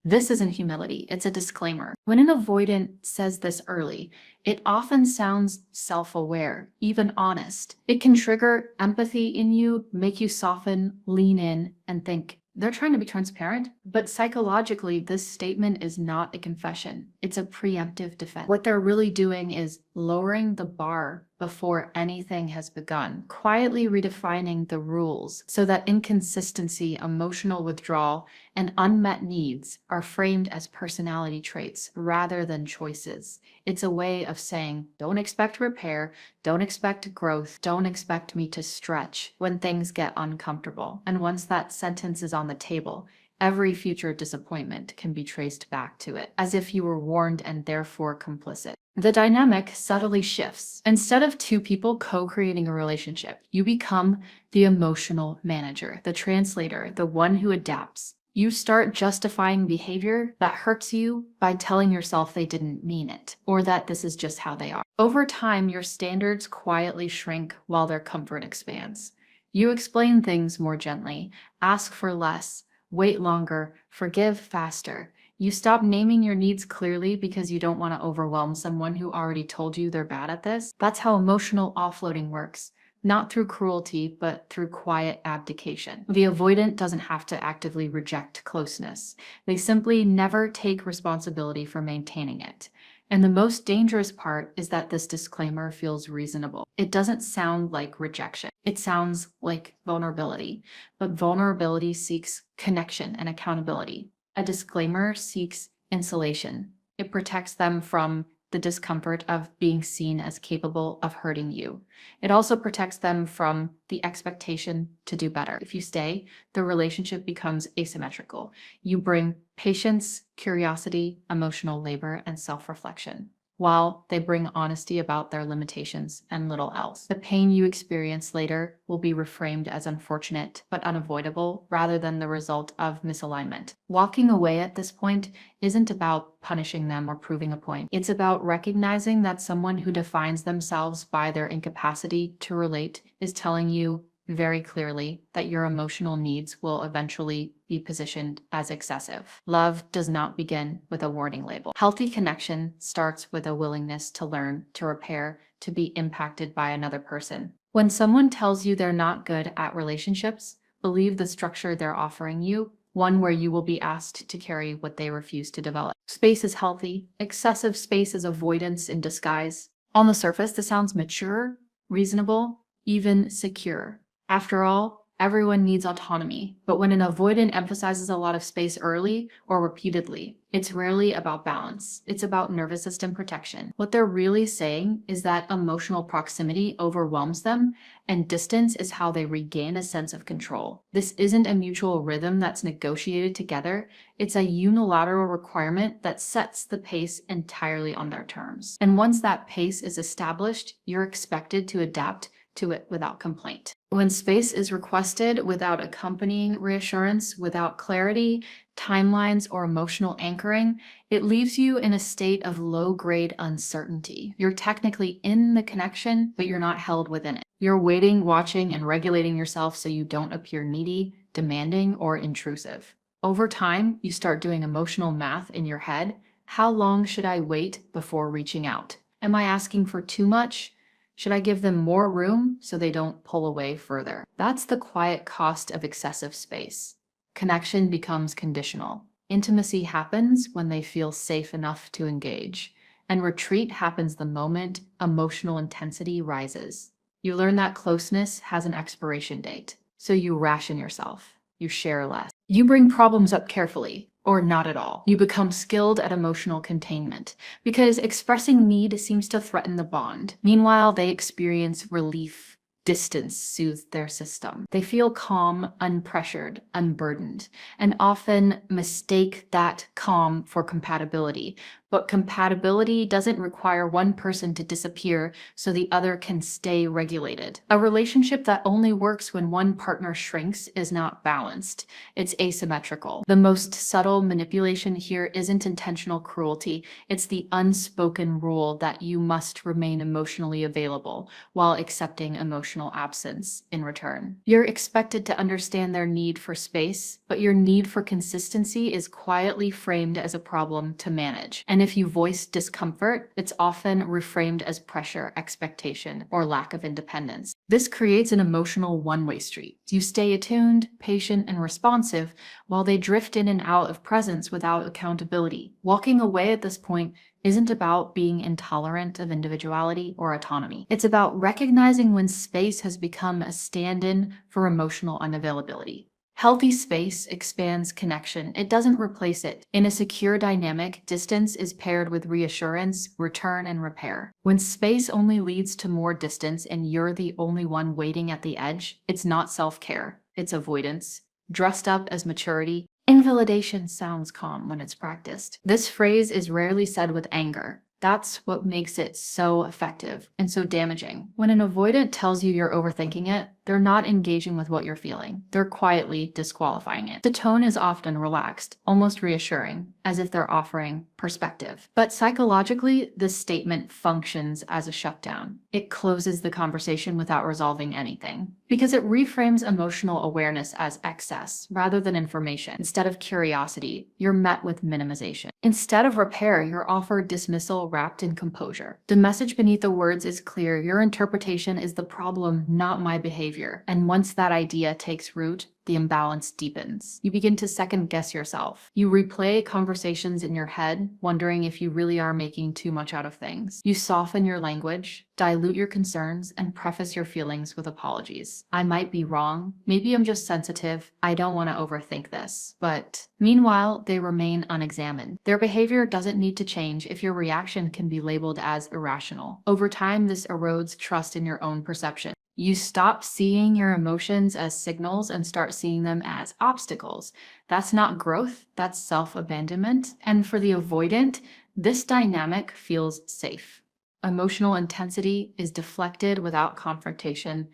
This isn't humility, it's a disclaimer. When an avoidant says this early, it often sounds self-aware, even honest. It can trigger empathy in you, make you soften, lean in, and think, they're trying to be transparent. But psychologically, this statement is not a confession. It's a preemptive defense. What they're really doing is lowering the bar before anything has begun, quietly redefining the rules so that inconsistency, emotional withdrawal, and unmet needs are framed as personality traits rather than choices. It's a way of saying, don't expect repair, don't expect growth, don't expect me to stretch when things get uncomfortable. And once that sentence is on the table, every future disappointment can be traced back to it, as if you were warned and therefore complicit. The dynamic subtly shifts. Instead of two people co-creating a relationship, you become the emotional manager, the translator, the one who adapts. You start justifying behavior that hurts you by telling yourself they didn't mean it, or that this is just how they are. Over time, your standards quietly shrink while their comfort expands. You explain things more gently, ask for less, wait longer, forgive faster. You stop naming your needs clearly because you don't want to overwhelm someone who already told you they're bad at this. That's how emotional offloading works. Not through cruelty, but through quiet abdication. The avoidant doesn't have to actively reject closeness. They simply never take responsibility for maintaining it. And the most dangerous part is that this disclaimer feels reasonable. It doesn't sound like rejection. It sounds like vulnerability. But vulnerability seeks connection and accountability. A disclaimer seeks insulation. It protects them from the discomfort of being seen as capable of hurting you. It also protects them from the expectation to do better. If you stay, the relationship becomes asymmetrical. You bring patience, curiosity, emotional labor, and self-reflection, while they bring honesty about their limitations and little else. The pain you experience later will be reframed as unfortunate but unavoidable rather than the result of misalignment. Walking away at this point isn't about punishing them or proving a point. It's about recognizing that someone who defines themselves by their incapacity to relate is telling you very clearly that your emotional needs will eventually be positioned as excessive. Love does not begin with a warning label. Healthy connection starts with a willingness to learn, to repair, to be impacted by another person. When someone tells you they're not good at relationships, believe the structure they're offering you, one where you will be asked to carry what they refuse to develop. Space is healthy. Excessive space is avoidance in disguise. On the surface, this sounds mature, reasonable, even secure. After all, everyone needs autonomy, but when an avoidant emphasizes a lot of space early or repeatedly, it's rarely about balance. It's about nervous system protection. What they're really saying is that emotional proximity overwhelms them, and distance is how they regain a sense of control. This isn't a mutual rhythm that's negotiated together. It's a unilateral requirement that sets the pace entirely on their terms. And once that pace is established, you're expected to adapt to it without complaint. When space is requested without accompanying reassurance, without clarity, timelines, or emotional anchoring, it leaves you in a state of low-grade uncertainty. You're technically in the connection, but you're not held within it. You're waiting, watching, and regulating yourself so you don't appear needy, demanding, or intrusive. Over time, you start doing emotional math in your head. How long should I wait before reaching out? Am I asking for too much? Should I give them more room so they don't pull away further? That's the quiet cost of excessive space. Connection becomes conditional. Intimacy happens when they feel safe enough to engage, and retreat happens the moment emotional intensity rises. You learn that closeness has an expiration date, so you ration yourself. You share less. You bring problems up carefully, or not at all. You become skilled at emotional containment because expressing need seems to threaten the bond. Meanwhile, they experience relief. Distance soothes their system. They feel calm, unpressured, unburdened, and often mistake that calm for compatibility. But compatibility doesn't require one person to disappear so the other can stay regulated. A relationship that only works when one partner shrinks is not balanced. It's asymmetrical. The most subtle manipulation here isn't intentional cruelty. It's the unspoken rule that you must remain emotionally available while accepting emotional absence in return. You're expected to understand their need for space, but your need for consistency is quietly framed as a problem to manage. And if you voice discomfort, it's often reframed as pressure, expectation, or lack of independence. This creates an emotional one-way street. You stay attuned, patient, and responsive while they drift in and out of presence without accountability. Walking away at this point isn't about being intolerant of individuality or autonomy. It's about recognizing when space has become a stand-in for emotional unavailability. Healthy space expands connection. It doesn't replace it. In a secure dynamic, distance is paired with reassurance, return, and repair. When space only leads to more distance and you're the only one waiting at the edge, it's not self-care, it's avoidance, dressed up as maturity. Invalidation sounds calm when it's practiced. This phrase is rarely said with anger. That's what makes it so effective and so damaging. When an avoidant tells you you're overthinking it, they're not engaging with what you're feeling. They're quietly disqualifying it. The tone is often relaxed, almost reassuring, as if they're offering perspective. But psychologically, this statement functions as a shutdown. It closes the conversation without resolving anything, because it reframes emotional awareness as excess rather than information. Instead of curiosity, you're met with minimization. Instead of repair, you're offered dismissal wrapped in composure. The message beneath the words is clear. Your interpretation is the problem, not my behavior. And once that idea takes root, the imbalance deepens. You begin to second-guess yourself. You replay conversations in your head, wondering if you really are making too much out of things. You soften your language, dilute your concerns, and preface your feelings with apologies. I might be wrong. Maybe I'm just sensitive. I don't want to overthink this. But meanwhile, they remain unexamined. Their behavior doesn't need to change if your reaction can be labeled as irrational. Over time, this erodes trust in your own perception. You stop seeing your emotions as signals and start seeing them as obstacles. That's not growth, that's self-abandonment. And for the avoidant, this dynamic feels safe. Emotional intensity is deflected without confrontation.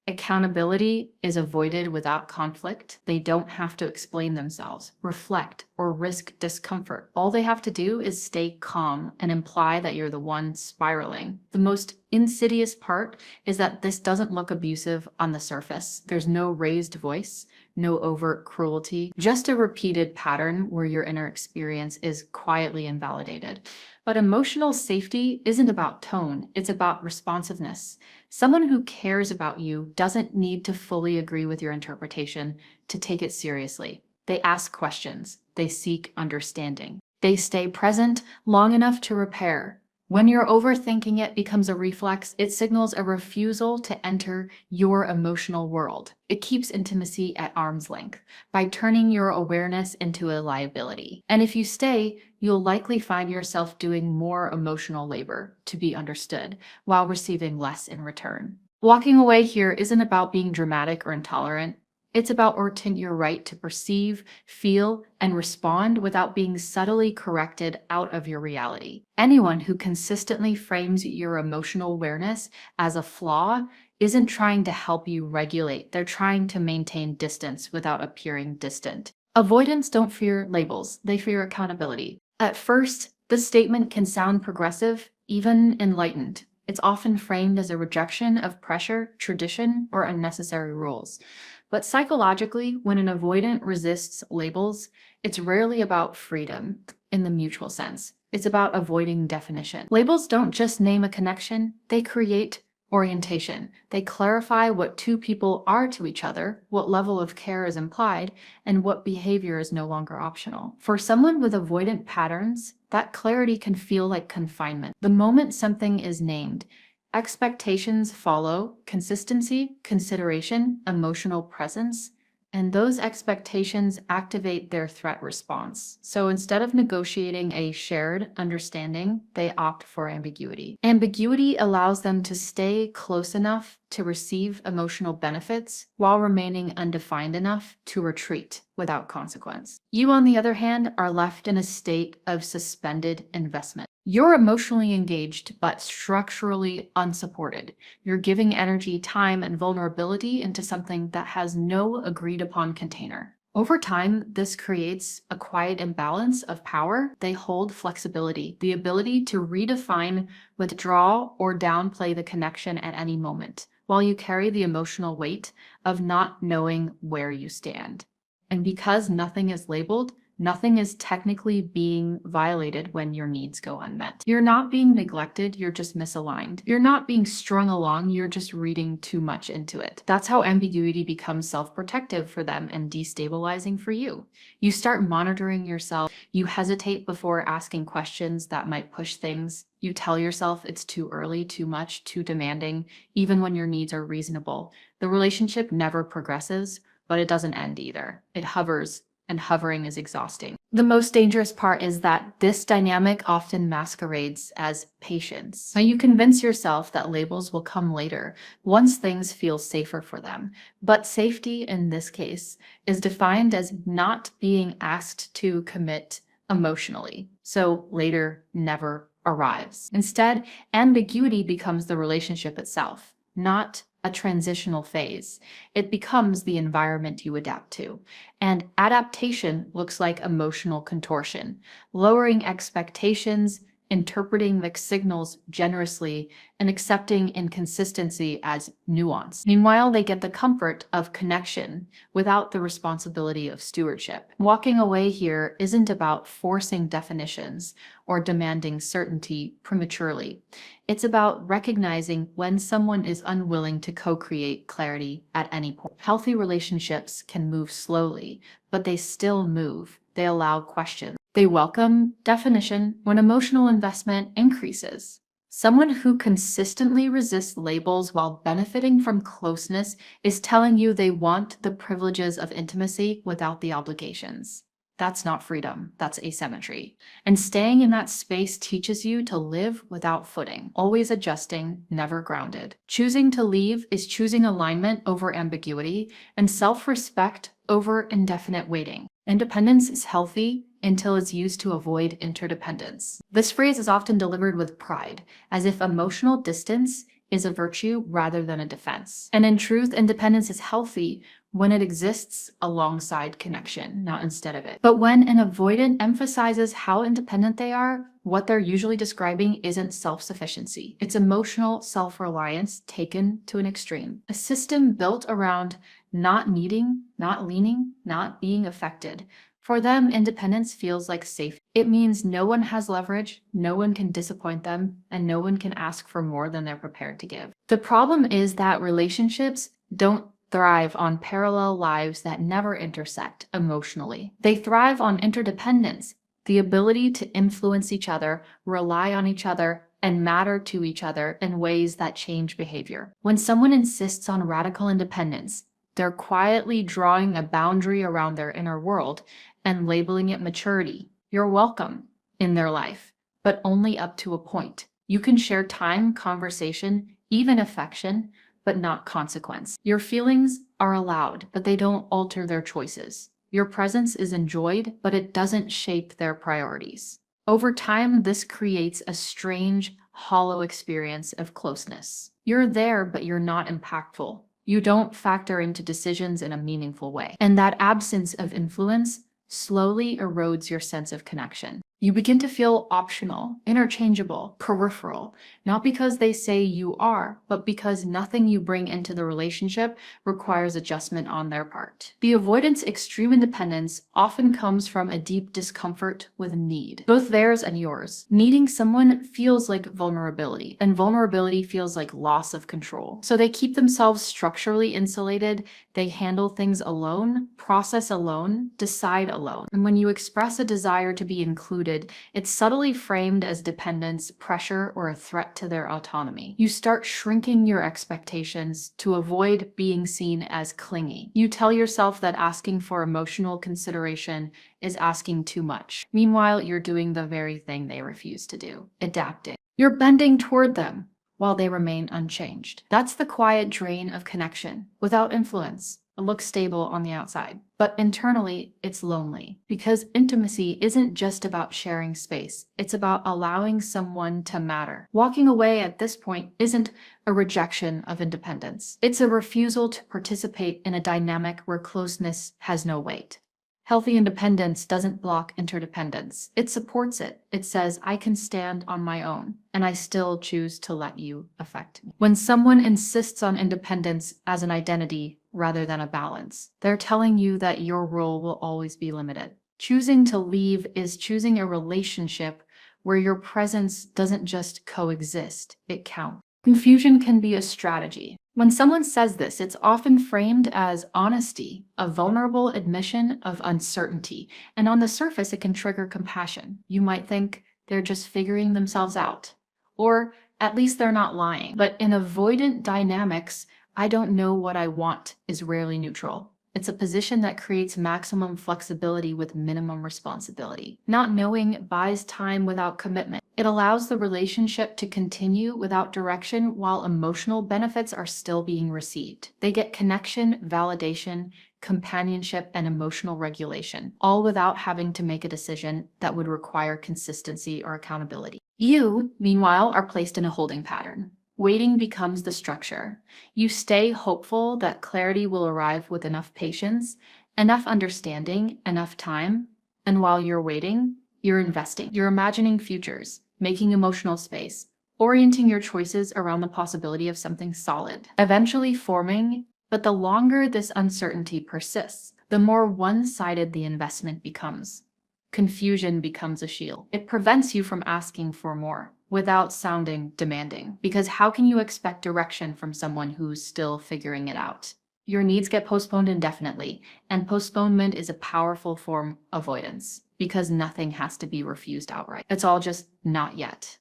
Accountability is avoided without conflict. They don't have to explain themselves, reflect, or risk discomfort. All they have to do is stay calm and imply that you're the one spiraling. The most insidious part is that this doesn't look abusive on the surface. There's no raised voice, no overt cruelty, just a repeated pattern where your inner experience is quietly invalidated. But emotional safety isn't about tone, it's about responsiveness. Someone who cares about you doesn't need to fully agree with your interpretation to take it seriously. They ask questions, they seek understanding. They stay present long enough to repair. When your overthinking it becomes a reflex, it signals a refusal to enter your emotional world. It keeps intimacy at arm's length by turning your awareness into a liability. And if you stay, you'll likely find yourself doing more emotional labor to be understood while receiving less in return. Walking away here isn't about being dramatic or intolerant. It's about earning your right to perceive, feel, and respond without being subtly corrected out of your reality. Anyone who consistently frames your emotional awareness as a flaw isn't trying to help you regulate. They're trying to maintain distance without appearing distant. Avoidants don't fear labels, they fear accountability. At first, the statement can sound progressive, even enlightened. It's often framed as a rejection of pressure, tradition, or unnecessary rules. But psychologically, when an avoidant resists labels, it's rarely about freedom in the mutual sense. It's about avoiding definition. Labels don't just name a connection, they create orientation. They clarify what two people are to each other, what level of care is implied, and what behavior is no longer optional. For someone with avoidant patterns, that clarity can feel like confinement. The moment something is named, expectations follow: consistency, consideration, emotional presence, and those expectations activate their threat response. So instead of negotiating a shared understanding, they opt for ambiguity. Ambiguity allows them to stay close enough to receive emotional benefits while remaining undefined enough to retreat without consequence. You, on the other hand, are left in a state of suspended investment. You're emotionally engaged, but structurally unsupported. You're giving energy, time, and vulnerability into something that has no agreed upon container. Over time, this creates a quiet imbalance of power. They hold flexibility, the ability to redefine, withdraw, or downplay the connection at any moment, while you carry the emotional weight of not knowing where you stand. And because nothing is labeled, nothing is technically being violated when your needs go unmet. You're not being neglected, you're just misaligned. You're not being strung along, you're just reading too much into it. That's how ambiguity becomes self-protective for them and destabilizing for you. You start monitoring yourself. You hesitate before asking questions that might push things. You tell yourself it's too early, too much, too demanding, even when your needs are reasonable. The relationship never progresses, but it doesn't end either. It hovers, and hovering is exhausting. The most dangerous part is that this dynamic often masquerades as patience. Now, you convince yourself that labels will come later, once things feel safer for them. But safety in this case is defined as not being asked to commit emotionally. So later never arrives. Instead, ambiguity becomes the relationship itself, not a transitional phase. It becomes the environment you adapt to. And adaptation looks like emotional contortion, lowering expectations, interpreting mixed signals generously, and accepting inconsistency as nuance. Meanwhile, they get the comfort of connection without the responsibility of stewardship. Walking away here isn't about forcing definitions or demanding certainty prematurely. It's about recognizing when someone is unwilling to co-create clarity at any point. Healthy relationships can move slowly, but they still move. They allow questions. They welcome definition when emotional investment increases. Someone who consistently resists labels while benefiting from closeness is telling you they want the privileges of intimacy without the obligations. That's not freedom, that's asymmetry. And staying in that space teaches you to live without footing, always adjusting, never grounded. Choosing to leave is choosing alignment over ambiguity and self-respect over indefinite waiting. Independence is healthy until it's used to avoid interdependence. This phrase is often delivered with pride, as if emotional distance is a virtue rather than a defense. And in truth, independence is healthy when it exists alongside connection, not instead of it. But when an avoidant emphasizes how independent they are, what they're usually describing isn't self-sufficiency. It's emotional self-reliance taken to an extreme. A system built around not needing, not leaning, not being affected. For them, independence feels like safety. It means no one has leverage, no one can disappoint them, and no one can ask for more than they're prepared to give. The problem is that relationships don't thrive on parallel lives that never intersect emotionally. They thrive on interdependence, the ability to influence each other, rely on each other, and matter to each other in ways that change behavior. When someone insists on radical independence, they're quietly drawing a boundary around their inner world and labeling it maturity. You're welcome in their life, but only up to a point. You can share time, conversation, even affection, but not consequence. Your feelings are allowed, but they don't alter their choices. Your presence is enjoyed, but it doesn't shape their priorities. Over time, this creates a strange, hollow experience of closeness. You're there, but you're not impactful. You don't factor into decisions in a meaningful way. And that absence of influence slowly erodes your sense of connection. You begin to feel optional, interchangeable, peripheral, not because they say you are, but because nothing you bring into the relationship requires adjustment on their part. The avoidant's extreme independence often comes from a deep discomfort with need, both theirs and yours. Needing someone feels like vulnerability, and vulnerability feels like loss of control. So they keep themselves structurally insulated, they handle things alone, process alone, decide alone. And when you express a desire to be included, it's subtly framed as dependence, pressure, or a threat to their autonomy. You start shrinking your expectations to avoid being seen as clingy. You tell yourself that asking for emotional consideration is asking too much. Meanwhile, you're doing the very thing they refuse to do, adapting. You're bending toward them, while they remain unchanged. That's the quiet drain of connection, without influence. It looks stable on the outside, but internally it's lonely because intimacy isn't just about sharing space. It's about allowing someone to matter. Walking away at this point isn't a rejection of independence. It's a refusal to participate in a dynamic where closeness has no weight. Healthy independence doesn't block interdependence. It supports it. It says, I can stand on my own, and I still choose to let you affect me. When someone insists on independence as an identity rather than a balance, they're telling you that your role will always be limited. Choosing to leave is choosing a relationship where your presence doesn't just coexist, it counts. Confusion can be a strategy. When someone says this, it's often framed as honesty, a vulnerable admission of uncertainty, and on the surface, it can trigger compassion. You might think they're just figuring themselves out, or at least they're not lying. But in avoidant dynamics, I don't know what I want is rarely neutral. It's a position that creates maximum flexibility with minimum responsibility. Not knowing buys time without commitment. It allows the relationship to continue without direction while emotional benefits are still being received. They get connection, validation, companionship, and emotional regulation, all without having to make a decision that would require consistency or accountability. You, meanwhile, are placed in a holding pattern. Waiting becomes the structure. You stay hopeful that clarity will arrive with enough patience, enough understanding, enough time, and while you're waiting, you're investing. You're imagining futures, making emotional space, orienting your choices around the possibility of something solid, eventually forming. But the longer this uncertainty persists, the more one-sided the investment becomes. Confusion becomes a shield. It prevents you from asking for more without sounding demanding, because how can you expect direction from someone who's still figuring it out? Your needs get postponed indefinitely, and postponement is a powerful form of avoidance because nothing has to be refused outright. It's all just not yet.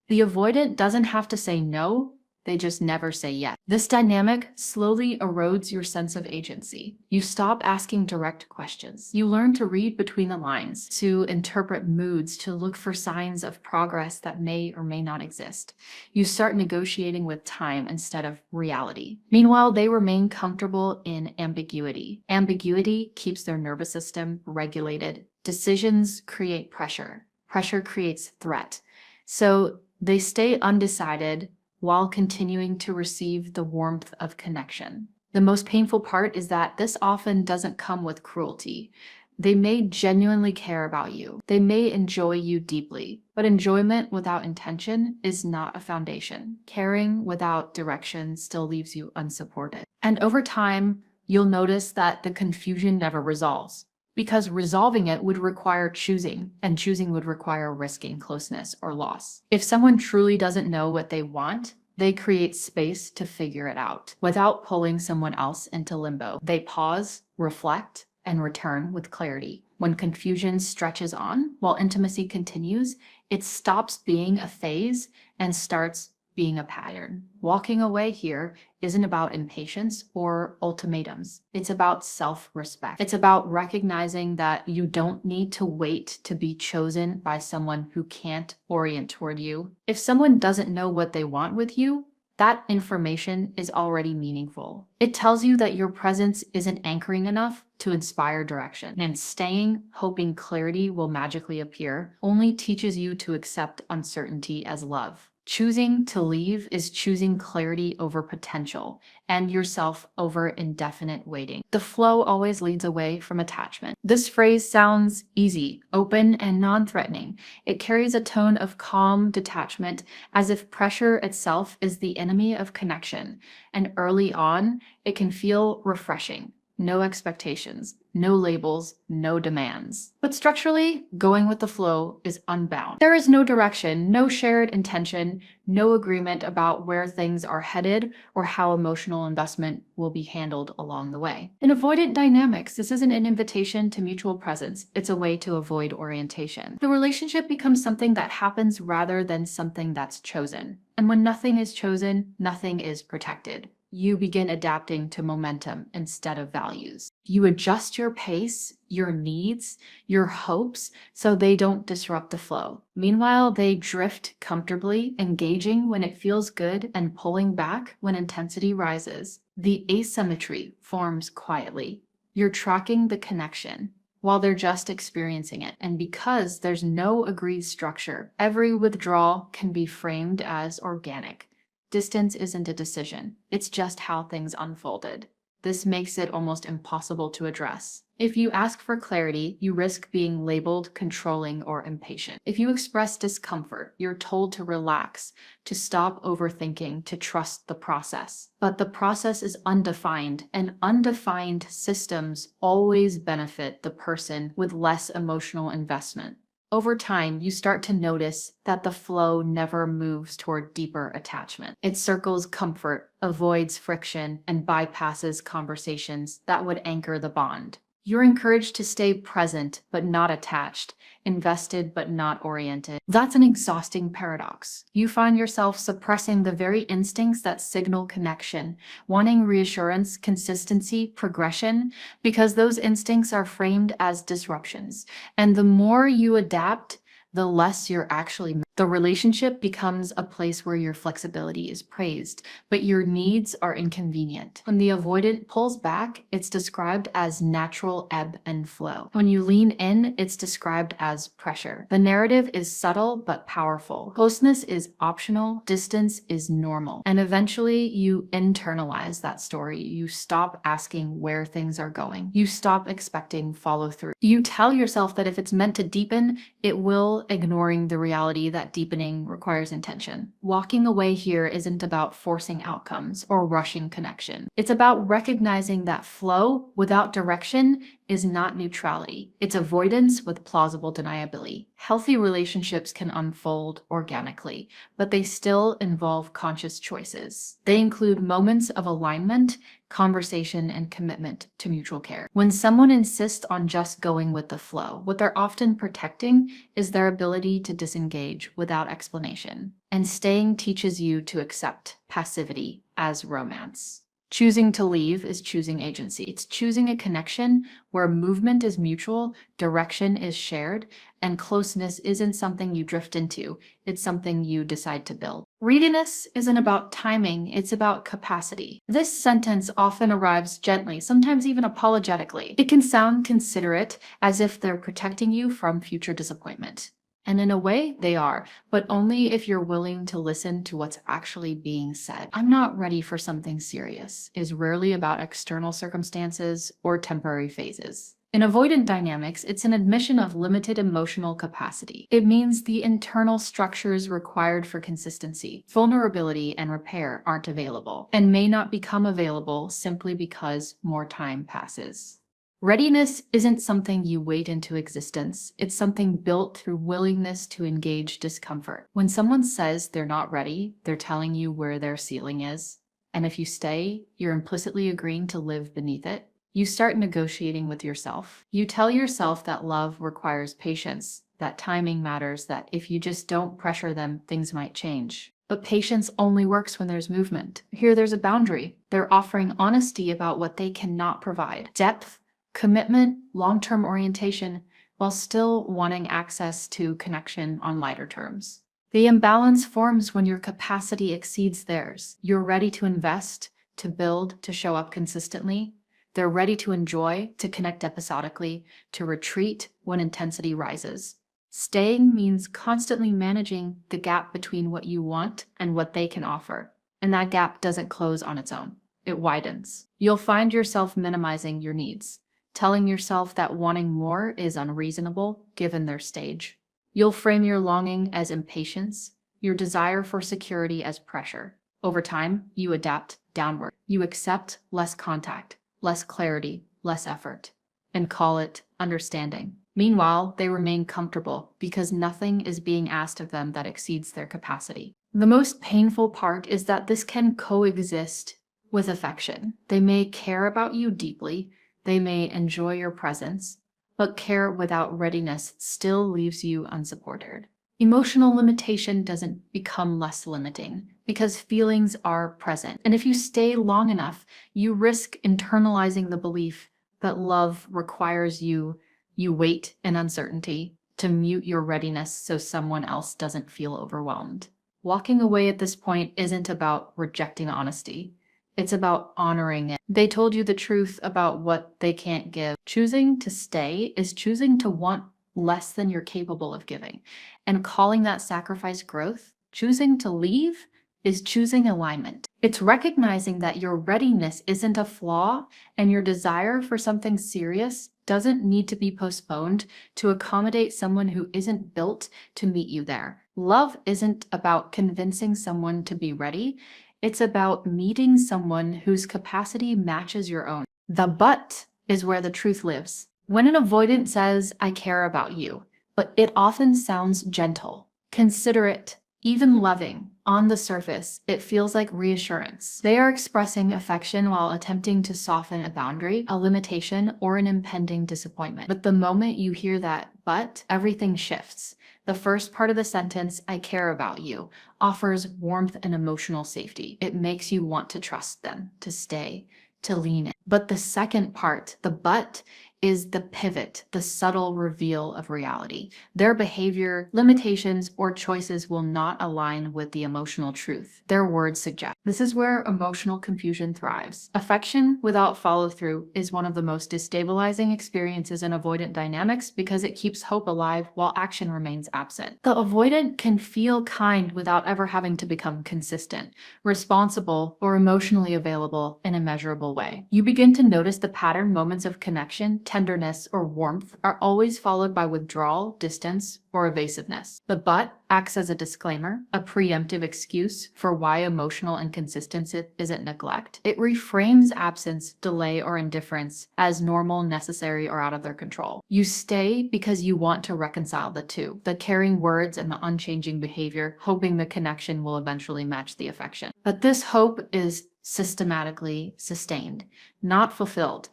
The avoidant doesn't have to say no, they just never say yes. This dynamic slowly erodes your sense of agency. You stop asking direct questions. You learn to read between the lines, to interpret moods, to look for signs of progress that may or may not exist. You start negotiating with time instead of reality. Meanwhile, they remain comfortable in ambiguity. Ambiguity keeps their nervous system regulated. Decisions create pressure. Pressure creates threat. So they stay undecided while continuing to receive the warmth of connection. The most painful part is that this often doesn't come with cruelty. They may genuinely care about you. They may enjoy you deeply, but enjoyment without intention is not a foundation. Caring without direction still leaves you unsupported. And over time, you'll notice that the confusion never resolves, because resolving it would require choosing, and choosing would require risking closeness or loss. If someone truly doesn't know what they want, they create space to figure it out without pulling someone else into limbo. They pause, reflect, and return with clarity. When confusion stretches on while intimacy continues, it stops being a phase and starts being a pattern. Walking away here isn't about impatience or ultimatums. It's about self-respect. It's about recognizing that you don't need to wait to be chosen by someone who can't orient toward you. If someone doesn't know what they want with you, that information is already meaningful. It tells you that your presence isn't anchoring enough to inspire direction, and staying, hoping clarity will magically appear, only teaches you to accept uncertainty as love. Choosing to leave is choosing clarity over potential and yourself over indefinite waiting. The flow always leads away from attachment. This phrase sounds easy, open, and non-threatening. It carries a tone of calm detachment, as if pressure itself is the enemy of connection. And early on, it can feel refreshing. No expectations, no labels, no demands. But structurally, going with the flow is unbound. There is no direction, no shared intention, no agreement about where things are headed or how emotional investment will be handled along the way. In avoidant dynamics, this isn't an invitation to mutual presence. It's a way to avoid orientation. The relationship becomes something that happens rather than something that's chosen. And when nothing is chosen, nothing is protected. you begin adapting to momentum instead of values. You adjust your pace, your needs, your hopes, so they don't disrupt the flow. Meanwhile, they drift comfortably, engaging when it feels good and pulling back when intensity rises. The asymmetry forms quietly. You're tracking the connection while they're just experiencing it. And because there's no agreed structure, every withdrawal can be framed as organic. Distance isn't a decision, it's just how things unfolded. This makes it almost impossible to address. If you ask for clarity, you risk being labeled controlling or impatient. If you express discomfort, you're told to relax, to stop overthinking, to trust the process. But the process is undefined, and undefined systems always benefit the person with less emotional investment. Over time, you start to notice that the flow never moves toward deeper attachment. It circles comfort, avoids friction, and bypasses conversations that would anchor the bond. You're encouraged to stay present but not attached, invested but not oriented. That's an exhausting paradox. You find yourself suppressing the very instincts that signal connection, wanting reassurance, consistency, progression, because those instincts are framed as disruptions. And the more you adapt, the less you're actually. The relationship becomes a place where your flexibility is praised, but your needs are inconvenient. When the avoidant pulls back, it's described as natural ebb and flow. When you lean in, it's described as pressure. The narrative is subtle but powerful. Closeness is optional, distance is normal. And eventually you internalize that story. You stop asking where things are going. You stop expecting follow through. You tell yourself that if it's meant to deepen, it will, ignoring the reality that deepening requires intention. Walking away here isn't about forcing outcomes or rushing connection. It's about recognizing that flow without direction is not neutrality. It's avoidance with plausible deniability. Healthy relationships can unfold organically, but they still involve conscious choices. They include moments of alignment, conversation, and commitment to mutual care. When someone insists on just going with the flow, what they're often protecting is their ability to disengage without explanation. And staying teaches you to accept passivity as romance. Choosing to leave is choosing agency. It's choosing a connection where movement is mutual, direction is shared, and closeness isn't something you drift into. It's something you decide to build. Readiness isn't about timing, it's about capacity. This sentence often arrives gently, sometimes even apologetically. It can sound considerate, as if they're protecting you from future disappointment. And in a way, they are, but only if you're willing to listen to what's actually being said. I'm not ready for something serious is rarely about external circumstances or temporary phases. In avoidant dynamics, it's an admission of limited emotional capacity. It means the internal structures required for consistency, vulnerability, and repair aren't available, and may not become available simply because more time passes. Readiness isn't something you wait into existence. It's something built through willingness to engage discomfort. When someone says they're not ready, they're telling you where their ceiling is. And if you stay, you're implicitly agreeing to live beneath it. You start negotiating with yourself. You tell yourself that love requires patience, that timing matters, that if you just don't pressure them, things might change. But patience only works when there's movement. Here there's a boundary. They're offering honesty about what they cannot provide. Depth, commitment, long-term orientation, while still wanting access to connection on lighter terms. The imbalance forms when your capacity exceeds theirs. You're ready to invest, to build, to show up consistently. They're ready to enjoy, to connect episodically, to retreat when intensity rises. Staying means constantly managing the gap between what you want and what they can offer. And that gap doesn't close on its own. It widens. You'll find yourself minimizing your needs, telling yourself that wanting more is unreasonable given their stage. You'll frame your longing as impatience, your desire for security as pressure. Over time, you adapt downward. You accept less contact, less clarity, less effort, and call it understanding. Meanwhile, they remain comfortable because nothing is being asked of them that exceeds their capacity. The most painful part is that this can coexist with affection. They may care about you deeply, they may enjoy your presence, but care without readiness still leaves you unsupported. Emotional limitation doesn't become less limiting because feelings are present. And if you stay long enough, you risk internalizing the belief that love requires you wait in uncertainty to mute your readiness so someone else doesn't feel overwhelmed. Walking away at this point isn't about rejecting honesty. It's about honoring it. They told you the truth about what they can't give. Choosing to stay is choosing to want less than you're capable of giving. And calling that sacrifice growth, choosing to leave is choosing alignment. It's recognizing that your readiness isn't a flaw and your desire for something serious doesn't need to be postponed to accommodate someone who isn't built to meet you there. Love isn't about convincing someone to be ready. It's about meeting someone whose capacity matches your own. The but is where the truth lives. When an avoidant says, I care about you, but it often sounds gentle, considerate, even loving. On the surface, it feels like reassurance. They are expressing affection while attempting to soften a boundary, a limitation, or an impending disappointment. But the moment you hear that but, everything shifts. The first part of the sentence, I care about you, offers warmth and emotional safety. It makes you want to trust them, to stay, to lean in. But the second part, the but, is the pivot, the subtle reveal of reality. Their behavior, limitations, or choices will not align with the emotional truth their words suggest. This is where emotional confusion thrives. Affection without follow-through is one of the most destabilizing experiences in avoidant dynamics because it keeps hope alive while action remains absent. The avoidant can feel kind without ever having to become consistent, responsible, or emotionally available in a measurable way. You begin to notice the pattern moments of connection, tenderness, or warmth are always followed by withdrawal, distance, or evasiveness. The but acts as a disclaimer, a preemptive excuse for why emotional inconsistency isn't neglect. It reframes absence, delay, or indifference as normal, necessary, or out of their control. You stay because you want to reconcile the two, the caring words and the unchanging behavior, hoping the connection will eventually match the affection. But this hope is systematically sustained, not fulfilled.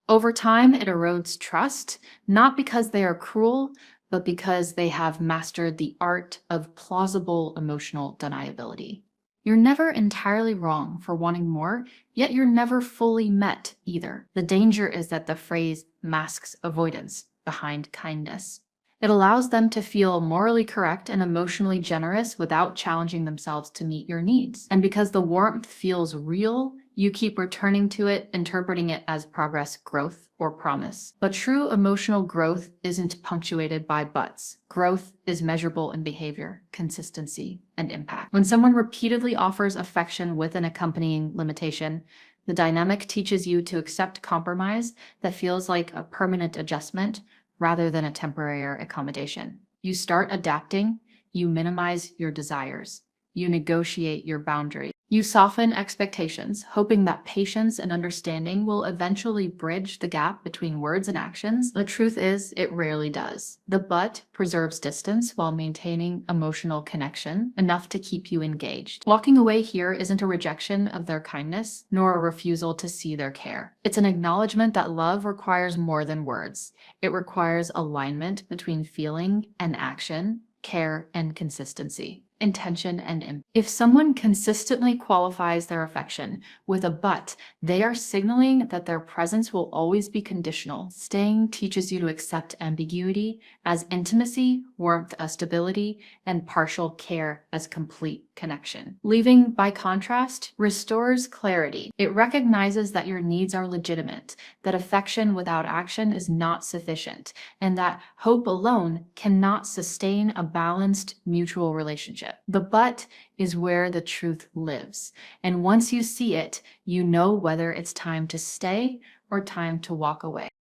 Over time, it erodes trust, not because they are cruel, but because they have mastered the art of plausible emotional deniability. You're never entirely wrong for wanting more, yet you're never fully met either. The danger is that the phrase masks avoidance behind kindness. It allows them to feel morally correct and emotionally generous without challenging themselves to meet your needs. And because the warmth feels real, you keep returning to it, interpreting it as progress, growth, or promise. But true emotional growth isn't punctuated by buts. Growth is measurable in behavior, consistency, and impact. When someone repeatedly offers affection with an accompanying limitation, the dynamic teaches you to accept compromise that feels like a permanent adjustment rather than a temporary accommodation. You start adapting, you minimize your desires, you negotiate your boundaries. You soften expectations, hoping that patience and understanding will eventually bridge the gap between words and actions. The truth is, it rarely does. The but preserves distance while maintaining emotional connection, enough to keep you engaged. Walking away here isn't a rejection of their kindness, nor a refusal to see their care. It's an acknowledgement that love requires more than words. It requires alignment between feeling and action, care and consistency, intention and impact. If someone consistently qualifies their affection with a but, they are signaling that their presence will always be conditional. Staying teaches you to accept ambiguity as intimacy, warmth as stability, and partial care as complete connection. Leaving, by contrast, restores clarity. It recognizes that your needs are legitimate, that affection without action is not sufficient, and that hope alone cannot sustain a balanced mutual relationship. The but is where the truth lives. And once you see it, you know whether it's time to stay or time to walk away.